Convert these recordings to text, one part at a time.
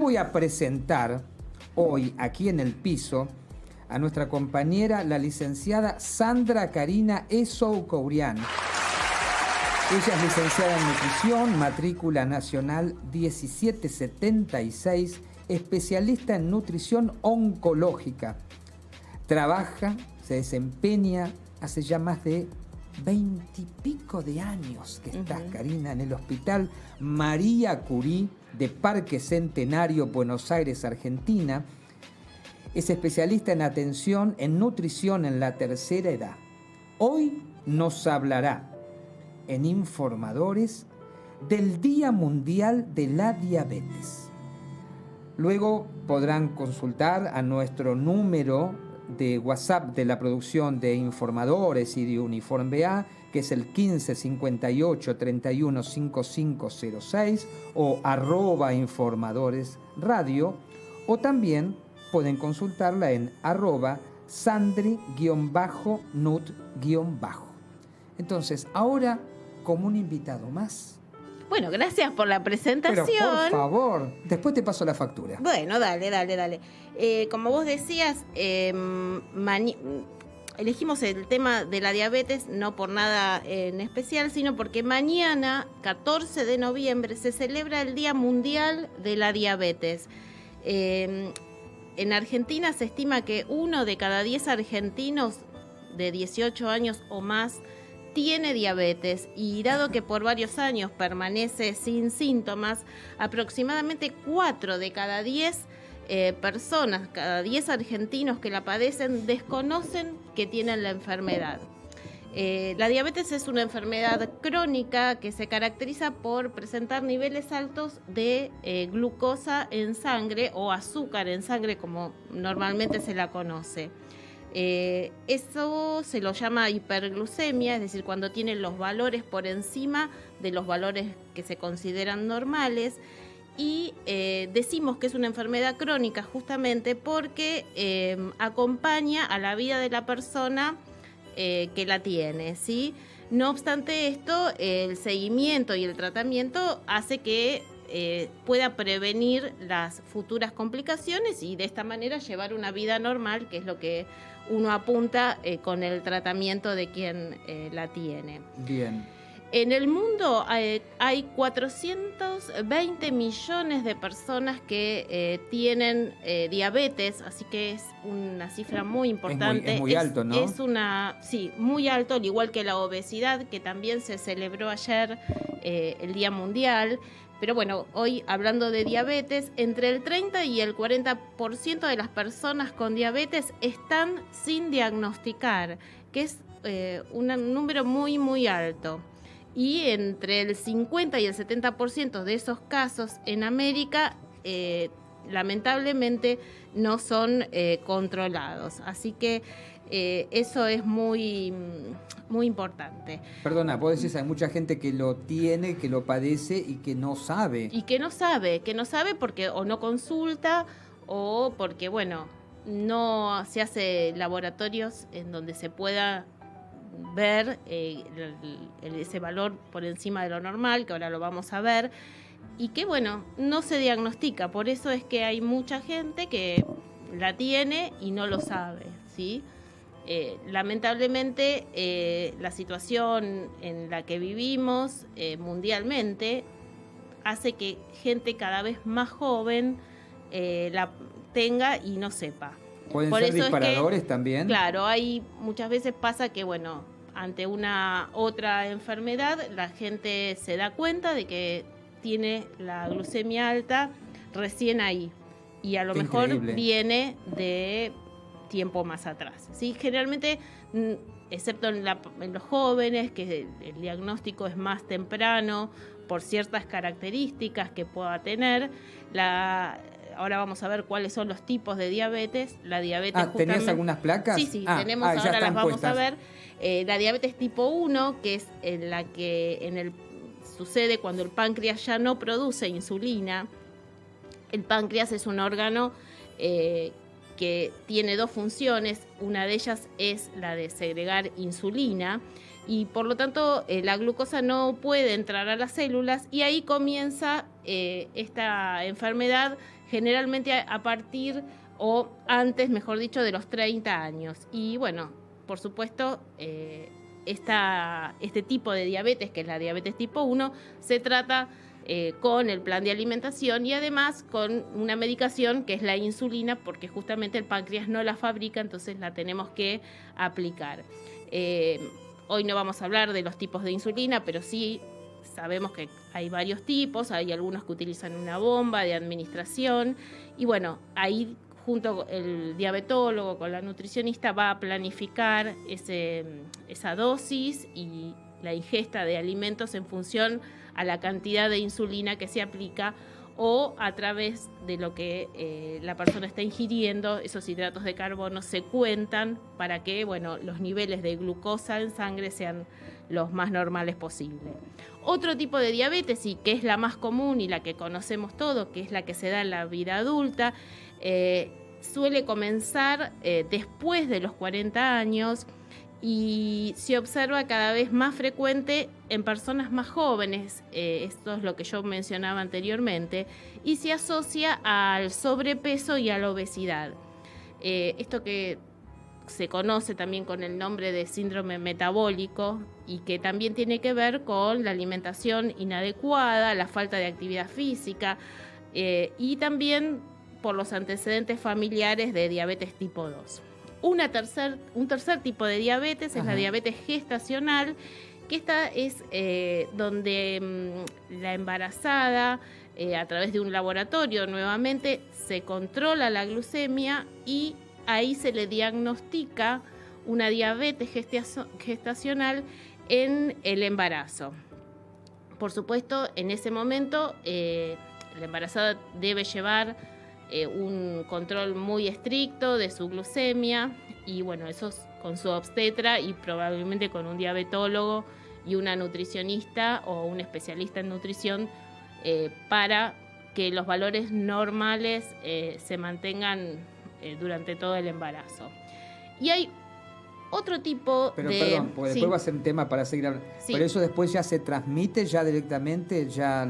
voy a presentar hoy aquí en el piso a nuestra compañera, la licenciada Sandra Karina Ezoucourian. Ella es licenciada en nutrición, matrícula nacional 1776, especialista en nutrición oncológica. Trabaja, se desempeña hace ya más de 20 y pico de años que estás, Karina, en el Hospital María Curie de Parque Centenario, Buenos Aires, Argentina. Es especialista en atención en nutrición en la tercera edad. Hoy nos hablará en Informadores del Día Mundial de la Diabetes. Luego podrán consultar a nuestro número de WhatsApp de la producción de Informadores y de Uniforme A, que es el 15 58 31 5506 o @Informadores Radio, o también pueden consultarla en @Sandri_Nut_. Entonces, ahora, como un invitado más. Bueno, gracias por la presentación. Pero por favor, después te paso la factura. Bueno, dale. Como vos decías, elegimos el tema de la diabetes no por nada en especial, sino porque mañana, 14 de noviembre, se celebra el Día Mundial de la Diabetes. En Argentina se estima que 1 de cada 10 argentinos de 18 años o más tiene diabetes, y dado que por varios años permanece sin síntomas, aproximadamente 4 de cada 10 personas, cada 10 argentinos que la padecen, desconocen que tienen la enfermedad. La diabetes es una enfermedad crónica que se caracteriza por presentar niveles altos de glucosa en sangre o azúcar en sangre, como normalmente se la conoce. Eso se lo llama hiperglucemia, es decir, cuando tienen los valores por encima de los valores que se consideran normales. Y decimos que es una enfermedad crónica justamente porque acompaña a la vida de la persona que la tiene, ¿sí? No obstante esto, el seguimiento y el tratamiento hace que pueda prevenir las futuras complicaciones y de esta manera llevar una vida normal, que es lo que uno apunta con el tratamiento de quien la tiene. Bien. En el mundo hay 420 millones de personas que tienen diabetes, así que es una cifra muy importante. Es muy alto, ¿no? Sí, muy alto, al igual que la obesidad, que también se celebró ayer el Día Mundial. Pero bueno, hoy hablando de diabetes, entre el 30 y el 40% de las personas con diabetes están sin diagnosticar, que es un número muy, muy alto. Y entre el 50 y el 70% de esos casos en América, lamentablemente, no son controlados. Así que eso es muy, muy importante. Perdona, vos decís, hay mucha gente que lo tiene, que lo padece y que no sabe. Y que no sabe porque o no consulta o porque, bueno, no se hace laboratorios en donde se pueda ver ese valor por encima de lo normal, que ahora lo vamos a ver, y que, bueno, no se diagnostica. Por eso es que hay mucha gente que la tiene y no lo sabe, ¿sí? Lamentablemente, la situación en la que vivimos mundialmente hace que gente cada vez más joven la tenga y no sepa. ¿Pueden ser disparadores también? Claro, muchas veces pasa que, bueno, ante una otra enfermedad, la gente se da cuenta de que tiene la glucemia alta recién ahí. Y a lo mejor viene de tiempo más atrás, ¿sí? Generalmente, excepto en los jóvenes, que el diagnóstico es más temprano por ciertas características que pueda tener. Ahora vamos a ver cuáles son los tipos de diabetes. La diabetes ¿tenés algunas placas? Sí, tenemos, ahora las vamos puestas. A ver. La diabetes tipo 1, que es la que sucede cuando el páncreas ya no produce insulina. El páncreas es un órgano que tiene dos funciones. Una de ellas es la de segregar insulina y por lo tanto la glucosa no puede entrar a las células y ahí comienza esta enfermedad generalmente a partir o antes, mejor dicho, de los 30 años. Y bueno, por supuesto, este tipo de diabetes, que es la diabetes tipo 1, se trata con el plan de alimentación y además con una medicación que es la insulina, porque justamente el páncreas no la fabrica, entonces la tenemos que aplicar. Hoy no vamos a hablar de los tipos de insulina, pero sí sabemos que hay varios tipos, hay algunos que utilizan una bomba de administración y bueno, ahí junto con el diabetólogo, con la nutricionista, va a planificar esa dosis y la ingesta de alimentos en función a la cantidad de insulina que se aplica o a través de lo que la persona está ingiriendo. Esos hidratos de carbono se cuentan para que, bueno, los niveles de glucosa en sangre sean los más normales posible. Otro tipo de diabetes, y que es la más común y la que conocemos todos, que es la que se da en la vida adulta, suele comenzar después de los 40 años y se observa cada vez más frecuente en personas más jóvenes, esto es lo que yo mencionaba anteriormente, y se asocia al sobrepeso y a la obesidad. Esto que se conoce también con el nombre de síndrome metabólico y que también tiene que ver con la alimentación inadecuada, la falta de actividad física y también por los antecedentes familiares de diabetes tipo 2. Un tercer tipo de diabetes es la diabetes gestacional, que esta es donde la embarazada, a través de un laboratorio nuevamente, se controla la glucemia y ahí se le diagnostica una diabetes gestacional en el embarazo. Por supuesto, en ese momento la embarazada debe llevar un control muy estricto de su glucemia y bueno, eso es con su obstetra y probablemente con un diabetólogo y una nutricionista o un especialista en nutrición para que los valores normales se mantengan durante todo el embarazo. Y hay otro tipo Pero, de... perdón, porque después va a ser un tema para seguir hablando. Sí. Pero eso después ya se transmite ya directamente ya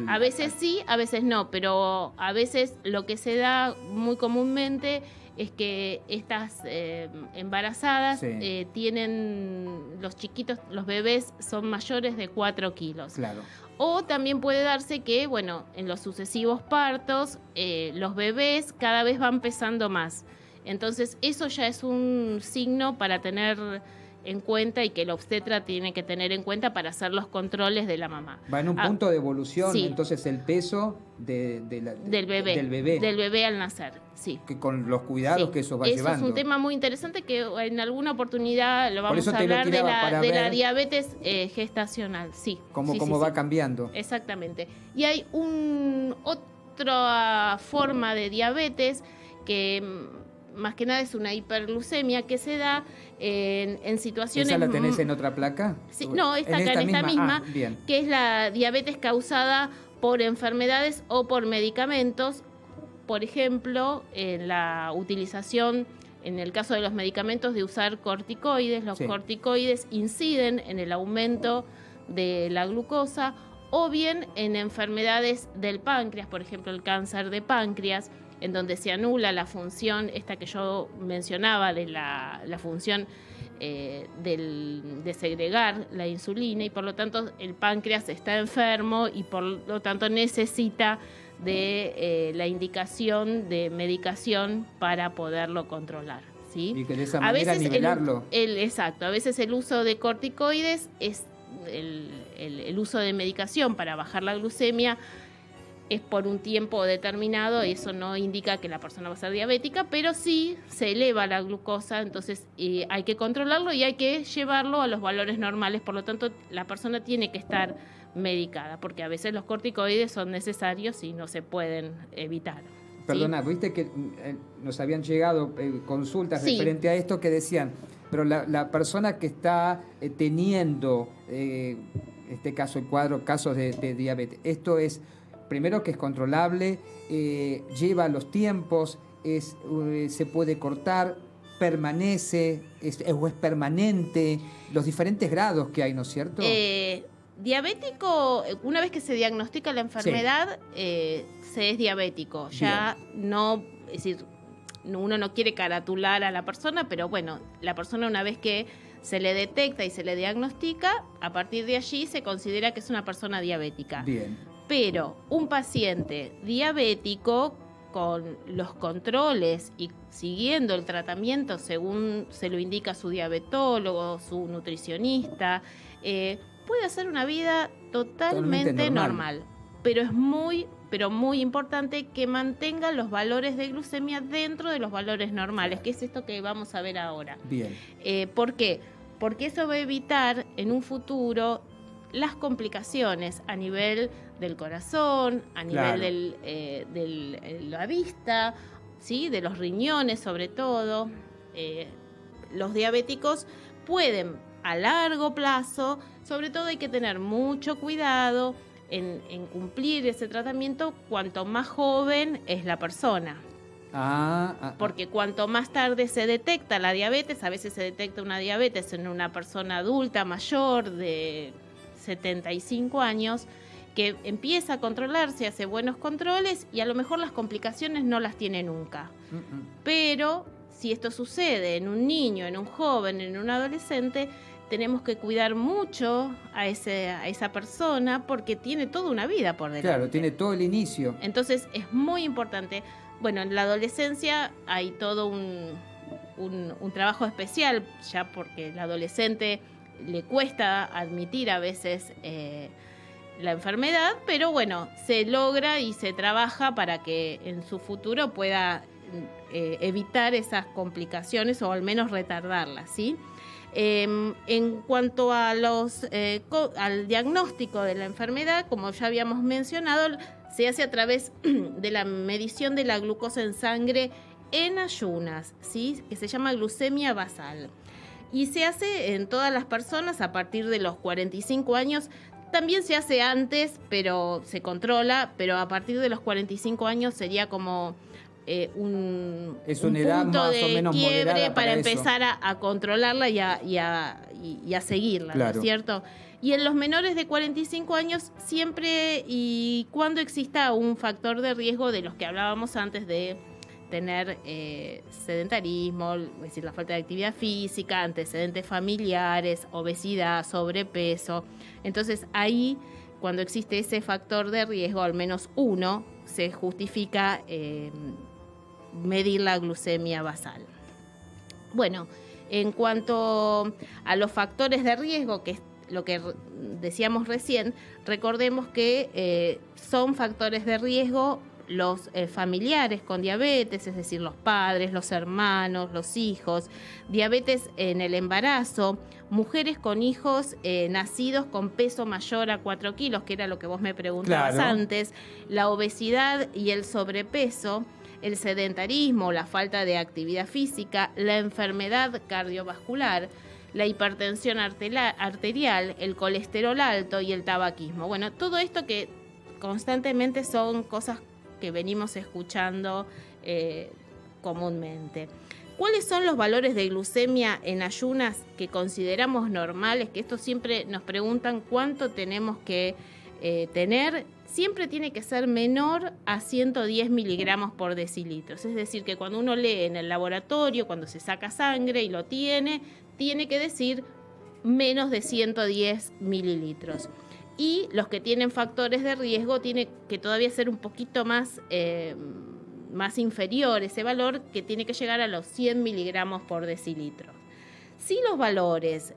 a veces sí, a veces no, pero a veces lo que se da muy comúnmente es que estas embarazadas tienen, los chiquitos, los bebés son mayores de 4 kilos. Claro. O también puede darse que, bueno, en los sucesivos partos, los bebés cada vez van pesando más. Entonces, eso ya es un signo para tener en cuenta y que el obstetra tiene que tener en cuenta para hacer los controles de la mamá. Va en un punto de evolución, sí. Entonces el peso del bebé al nacer, sí. Que con los cuidados que eso va llevando. Eso es un tema muy interesante que en alguna oportunidad lo vamos a hablar de la diabetes gestacional, sí. Cómo va cambiando. Exactamente. Y hay otra forma de diabetes que más que nada es una hiperglucemia que se da en situaciones... ¿Esa la tenés en otra placa? Sí, no, está acá en esta misma que es la diabetes causada por enfermedades o por medicamentos. Por ejemplo, en la utilización, en el caso de los medicamentos, de usar corticoides. Los corticoides inciden en el aumento de la glucosa, o bien en enfermedades del páncreas, por ejemplo, el cáncer de páncreas, en donde se anula la función, esta que yo mencionaba, de la función de segregar la insulina, y por lo tanto el páncreas está enfermo y por lo tanto necesita de la indicación de medicación para poderlo controlar, ¿sí? Y que de esa manera nivelarlo. Exacto, a veces el uso de corticoides es el uso de medicación para bajar la glucemia, es por un tiempo determinado, y eso no indica que la persona va a ser diabética, pero sí se eleva la glucosa, entonces hay que controlarlo y hay que llevarlo a los valores normales, por lo tanto la persona tiene que estar medicada, porque a veces los corticoides son necesarios y no se pueden evitar. Perdona, viste que nos habían llegado consultas referente a esto que decían, pero la persona que está teniendo, en este caso el cuadro, casos de diabetes, esto es... Primero que es controlable, lleva los tiempos, se puede cortar, permanece, o es permanente, los diferentes grados que hay, ¿no es cierto? Diabético, una vez que se diagnostica la enfermedad, se es diabético. Ya no, es decir, uno no quiere caratular a la persona, pero bueno, la persona una vez que se le detecta y se le diagnostica, a partir de allí se considera que es una persona diabética. Bien. Pero un paciente diabético con los controles y siguiendo el tratamiento según se lo indica su diabetólogo, su nutricionista, puede hacer una vida totalmente normal. Pero es muy importante que mantenga los valores de glucemia dentro de los valores normales, que es esto que vamos a ver ahora. Bien. ¿Por qué? Porque eso va a evitar en un futuro las complicaciones a nivel del corazón, a nivel de la vista, ¿sí? De los riñones sobre todo. Los diabéticos pueden a largo plazo, sobre todo hay que tener mucho cuidado en cumplir ese tratamiento cuanto más joven es la persona. Porque cuanto más tarde se detecta la diabetes, a veces se detecta una diabetes en una persona adulta mayor de 75 años, que empieza a controlarse, hace buenos controles y a lo mejor las complicaciones no las tiene nunca. Pero si esto sucede en un niño, en un joven, en un adolescente, tenemos que cuidar mucho a esa persona porque tiene toda una vida por delante. Claro, tiene todo el inicio. Entonces es muy importante. Bueno, en la adolescencia hay todo un trabajo especial, ya porque el adolescente le cuesta admitir a veces la enfermedad, pero bueno, se logra y se trabaja para que en su futuro pueda evitar esas complicaciones o al menos retardarlas, ¿sí? En cuanto a al diagnóstico de la enfermedad, como ya habíamos mencionado, se hace a través de la medición de la glucosa en sangre en ayunas, ¿sí? Que se llama glucemia basal. Y se hace en todas las personas a partir de los 45 años. También se hace antes, pero se controla, pero a partir de los 45 años sería como un edad punto más de o menos quiebre para eso. empezar a controlarla y a seguirla, claro. ¿no es cierto? Y en los menores de 45 años, siempre y cuando exista un factor de riesgo de los que hablábamos antes de tener sedentarismo, es decir, la falta de actividad física, antecedentes familiares, obesidad, sobrepeso. Entonces ahí, cuando existe ese factor de riesgo, al menos uno, se justifica medir la glucemia basal. Bueno, en cuanto a los factores de riesgo, que es lo que decíamos recién, recordemos que son factores de riesgo los familiares con diabetes, es decir, los padres, los hermanos, los hijos, diabetes en el embarazo, mujeres con hijos nacidos con peso mayor a 4 kilos, que era lo que vos me preguntabas antes, la obesidad y el sobrepeso, el sedentarismo, la falta de actividad física, la enfermedad cardiovascular, la hipertensión arterial, el colesterol alto y el tabaquismo. Bueno, todo esto que constantemente son cosas que venimos escuchando comúnmente. ¿Cuáles son los valores de glucemia en ayunas que consideramos normales? Que esto siempre nos preguntan cuánto tenemos que tener. Siempre tiene que ser menor a 110 miligramos por decilitros. Es decir, que cuando uno lee en el laboratorio, cuando se saca sangre y lo tiene que decir menos de 110 mililitros. Y los que tienen factores de riesgo tiene que todavía ser un poquito más inferior ese valor, que tiene que llegar a los 100 miligramos por decilitro. Si los valores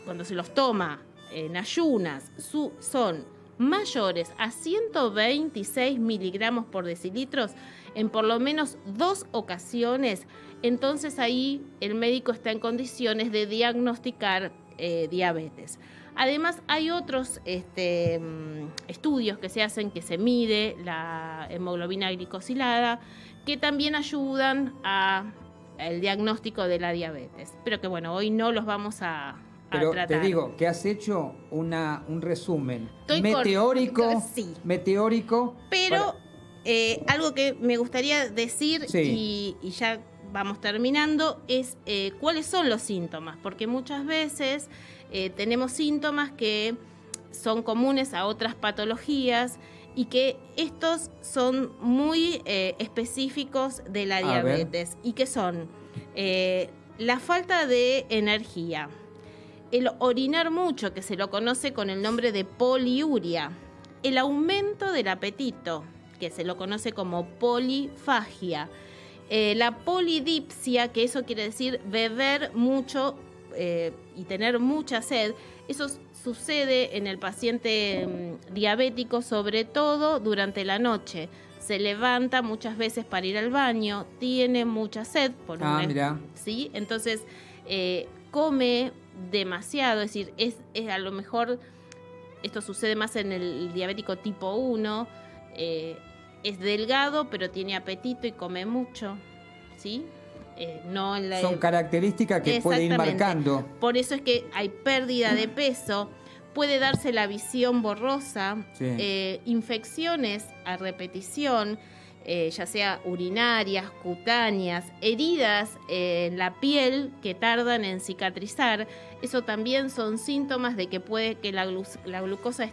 cuando se los toma en ayunas son mayores a 126 miligramos por decilitros en por lo menos 2 ocasiones, entonces ahí el médico está en condiciones de diagnosticar diabetes. Además, hay otros estudios que se hacen, que se mide la hemoglobina glicosilada, que también ayudan al diagnóstico de la diabetes. Pero que bueno, hoy no los vamos a tratar. Te digo que has hecho un resumen meteórico. Pero algo que me gustaría decir, y ya vamos terminando, es cuáles son los síntomas, porque muchas veces tenemos síntomas que son comunes a otras patologías y que estos son muy específicos de la diabetes, y que son la falta de energía, el orinar mucho, que se lo conoce con el nombre de poliuria, el aumento del apetito, que se lo conoce como polifagia, la polidipsia, que eso quiere decir beber mucho y tener mucha sed. Eso sucede en el paciente diabético, sobre todo durante la noche. Se levanta muchas veces para ir al baño, tiene mucha sed, mira. ¿sí? Entonces come demasiado, es decir, es a lo mejor, esto sucede más en el diabético tipo 1, es delgado pero tiene apetito y come mucho, ¿sí? No en Son características que puede ir marcando. Por eso es que hay pérdida de peso, puede darse la visión borrosa, sí. Infecciones a repetición, ya sea urinarias, cutáneas, heridas en la piel que tardan en cicatrizar. Eso también son síntomas de que puede que la glucosa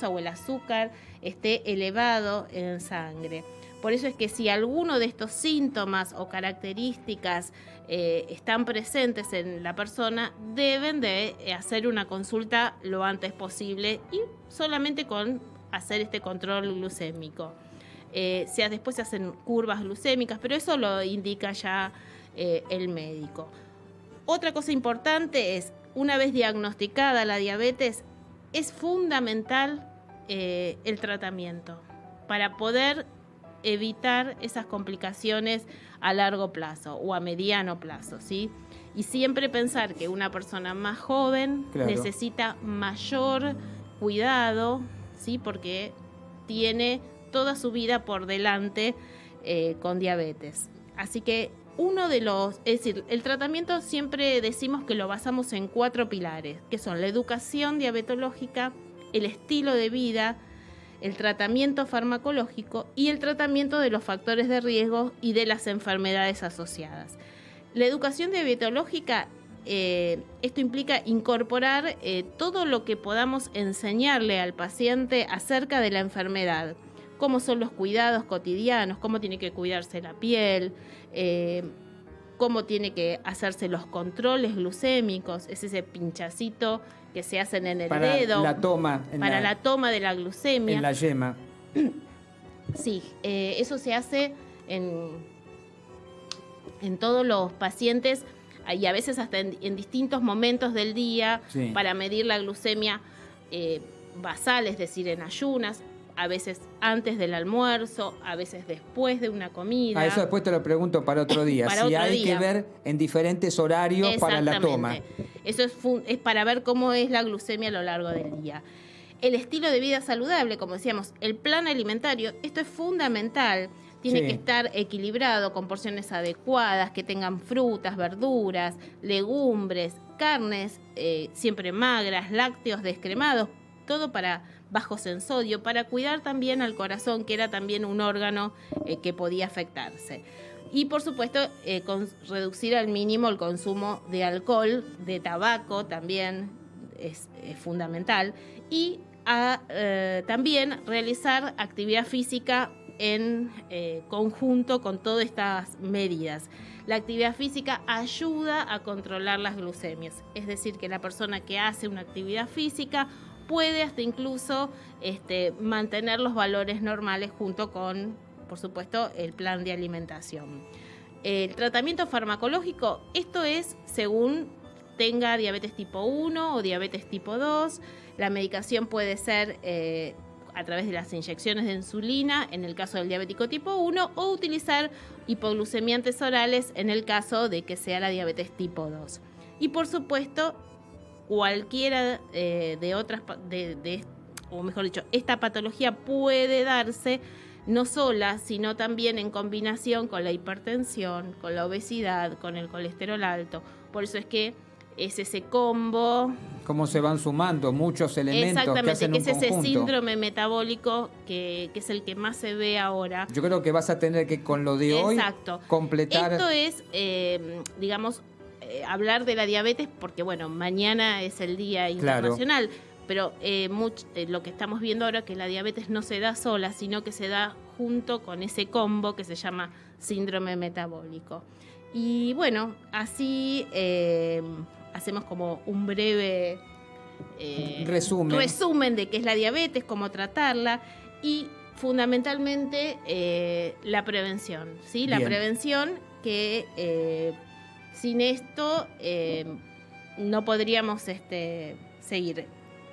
o el azúcar esté elevado en sangre. Por eso es que si alguno de estos síntomas o características están presentes en la persona, deben de hacer una consulta lo antes posible, y solamente con hacer este control glucémico. Después se hacen curvas glucémicas, pero eso lo indica ya el médico. Otra cosa importante es, una vez diagnosticada la diabetes, es fundamental el tratamiento para poder evitar esas complicaciones a largo plazo o a mediano plazo, ¿sí? Y siempre pensar que una persona más joven necesita mayor cuidado, ¿sí? Porque tiene toda su vida por delante con diabetes. Así que el tratamiento siempre decimos que lo basamos en 4 pilares, que son la educación diabetológica, el estilo de vida, el tratamiento farmacológico y el tratamiento de los factores de riesgo y de las enfermedades asociadas. La educación diabetológica, esto implica incorporar todo lo que podamos enseñarle al paciente acerca de la enfermedad, cómo son los cuidados cotidianos, cómo tiene que cuidarse la piel, cómo tiene que hacerse los controles glucémicos, es ese pinchacito que se hacen en el dedo la toma de la glucemia. En la yema. Sí, eso se hace en todos los pacientes y a veces hasta en distintos momentos del día, sí, para medir la glucemia basal, es decir, en ayunas, a veces antes del almuerzo, a veces después de una comida. Eso después te lo pregunto para otro día. Hay que ver en diferentes horarios para la toma. Eso es para ver cómo es la glucemia a lo largo del día. El estilo de vida saludable, como decíamos, el plan alimentario, esto es fundamental. Tiene que estar equilibrado, con porciones adecuadas, que tengan frutas, verduras, legumbres, carnes, siempre magras, lácteos descremados, todo bajos en sodio, para cuidar también al corazón, que era también un órgano que podía afectarse. Y por supuesto, reducir al mínimo el consumo de alcohol, de tabaco también es fundamental. Y también realizar actividad física en conjunto con todas estas medidas. La actividad física ayuda a controlar las glucemias, es decir, que la persona que hace una actividad física puede hasta incluso mantener los valores normales junto con, por supuesto, el plan de alimentación. El tratamiento farmacológico, esto es según tenga diabetes tipo 1 o diabetes tipo 2. La medicación puede ser a través de las inyecciones de insulina en el caso del diabético tipo 1, o utilizar hipoglucemiantes orales en el caso de que sea la diabetes tipo 2. Y por supuesto, cualquiera de otras, o mejor dicho, esta patología puede darse no sola, sino también en combinación con la hipertensión, con la obesidad, con el colesterol alto. Por eso es que es ese combo Cómo se van sumando muchos elementos que hacen que un es ese conjunto. síndrome metabólico que es el que más se ve ahora. Yo creo que vas a tener que con lo de hoy completar. Esto es, digamos, hablar de la diabetes porque, bueno, mañana es el Día Internacional, pero lo que estamos viendo ahora es que la diabetes no se da sola, sino que se da junto con ese combo que se llama síndrome metabólico. Y bueno, así hacemos como un breve resumen de qué es la diabetes, cómo tratarla y fundamentalmente la prevención, ¿sí? La prevención que sin esto no podríamos seguir.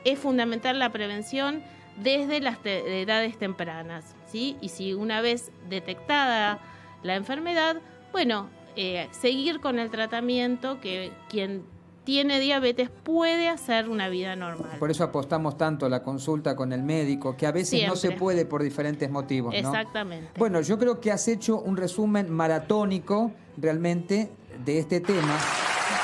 Es fundamental la prevención desde las edades tempranas, ¿sí? Y si una vez detectada la enfermedad, bueno, seguir con el tratamiento que quien tiene diabetes puede hacer una vida normal. Por eso apostamos tanto a la consulta con el médico, que a veces no se puede por diferentes motivos, ¿no? Exactamente. Bueno, yo creo que has hecho un resumen maratónico realmente de este tema.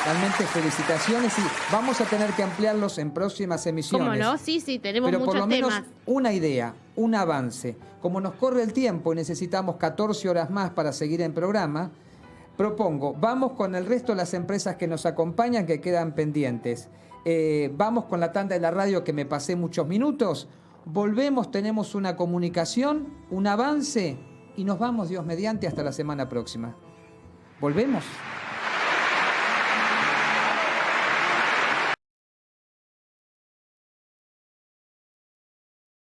Realmente felicitaciones y vamos a tener que ampliarlos en próximas emisiones. ¿Cómo no? Sí, tenemos pero muchos por lo menos temas. Una idea, un avance. Como nos corre el tiempo y necesitamos 14 horas más para seguir en programa, propongo, vamos con el resto de las empresas que nos acompañan, que quedan pendientes. Vamos con la tanda de la radio que me pasé muchos minutos. Volvemos, tenemos una comunicación, un avance y nos vamos, Dios mediante, hasta la semana próxima. ¿Volvemos?